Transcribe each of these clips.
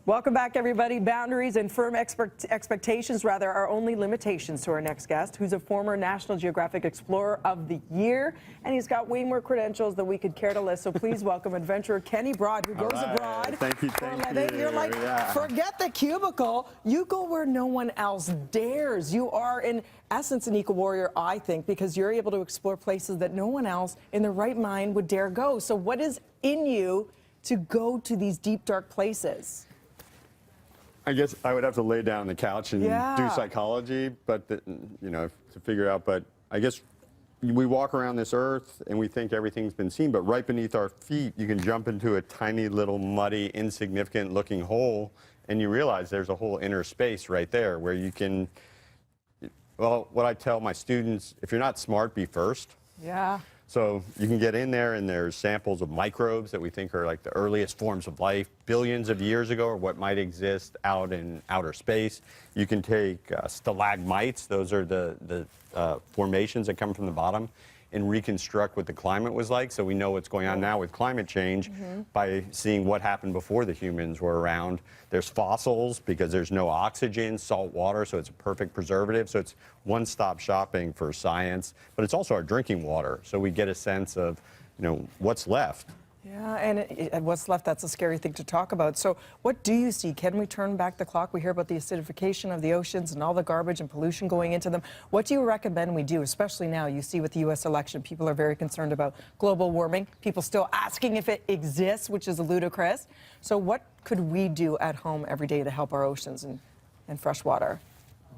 Welcome back, everybody. Boundaries and firm expectations, rather, are only limitations to our next guest, who's a former National Geographic Explorer of the Year, and he's got way more credentials than we could care to list. So please welcome adventurer Kenny Broad, who goes abroad. Thank you. You're like, forget the cubicle. You go where no one else dares. You are, in essence, an eco-warrior, I think, because you're able to explore places that no one else in their right mind would dare go. So what is in you to go to these deep, dark places? I guess I would have to lay down on the couch and do psychology, but to figure out. But I guess we walk around this earth and we think everything's been seen, but right beneath our feet, you can jump into a tiny little muddy, insignificant looking hole, and you realize there's a whole inner space right there where you can. Well, what I tell my students, if you're not smart, be first. Yeah. So you can get in there, and there's samples of microbes that we think are like the earliest forms of life billions of years ago, or what might exist out in outer space. You can take stalagmites, those are the formations that come from the bottom, and reconstruct what the climate was like. So we know what's going on now with climate change by seeing what happened before the humans were around. There's fossils because there's no oxygen, salt water, so it's a perfect preservative. So it's one-stop shopping for science, but it's also our drinking water. So we get a sense of, what's left. Yeah, and what's left, that's a scary thing to talk about. So what do you see? Can we turn back the clock? We hear about the acidification of the oceans and all the garbage and pollution going into them. What do you recommend we do, especially now? You see with the U.S. election, people are very concerned about global warming. People still asking if it exists, which is ludicrous. So what could we do at home every day to help our oceans and fresh water?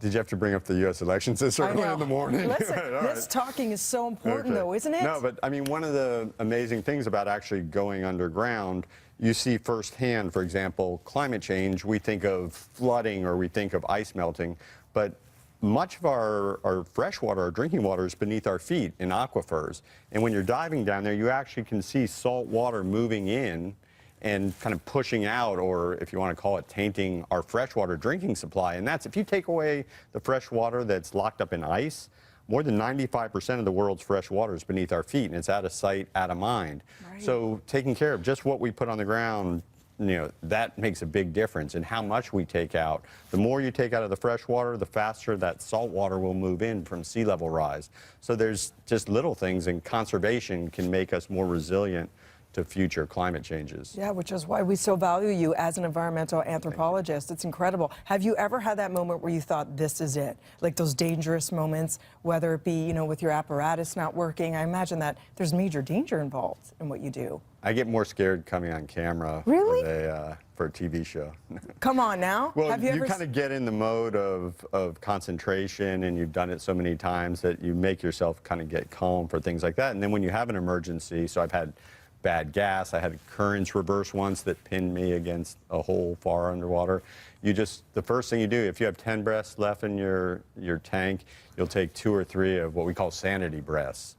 Did you have to bring up the U.S. elections this early in the morning? Listen, this talking is so important, though, isn't it? No, but I mean, one of the amazing things about actually going underground, you see firsthand, for example, climate change. We think of flooding or we think of ice melting, but much of our fresh water, our drinking water, is beneath our feet in aquifers. And when you're diving down there, you actually can see salt water moving in and kind of pushing out, or if you want to call it, tainting our freshwater drinking supply. And that's, if you take away the fresh water that's locked up in ice, more than 95% of the world's fresh water is beneath our feet, and it's out of sight, out of mind. Right. So taking care of just what we put on the ground, that makes a big difference in how much we take out. The more you take out of the fresh water, the faster that salt water will move in from sea level rise. So there's just little things, and conservation can make us more resilient to future climate changes. Yeah, which is why we so value you as an environmental anthropologist. It's incredible. Have you ever had that moment where you thought, this is it? Like those dangerous moments, whether it be, with your apparatus not working? I imagine that there's major danger involved in what you do. I get more scared coming on camera. Really? For a TV show. Come on now. Well, you kind of get in the mode of concentration, and you've done it so many times that you make yourself kind of get calm for things like that. And then when you have an emergency, so I've had bad gas. I had a currents reverse once that pinned me against a hole far underwater. The first thing you do, if you have 10 breaths left in your tank, you'll take 2 or 3 of what we call sanity breaths.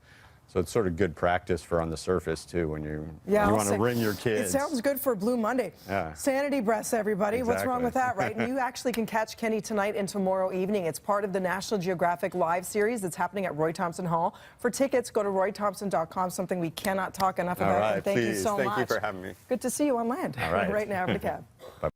So it's sort of good practice for on the surface, too, when you want to ring your kids. It sounds good for Blue Monday. Yeah. Sanity breaths, everybody. Exactly. What's wrong with that, right? And you actually can catch Kenny tonight and tomorrow evening. It's part of the National Geographic Live series that's happening at Roy Thomson Hall. For tickets, go to roythompson.com, something we cannot talk enough about. All right, and thank you so much. Thank you for having me. Good to see you on land. All right. Right now, over the cab. Bye.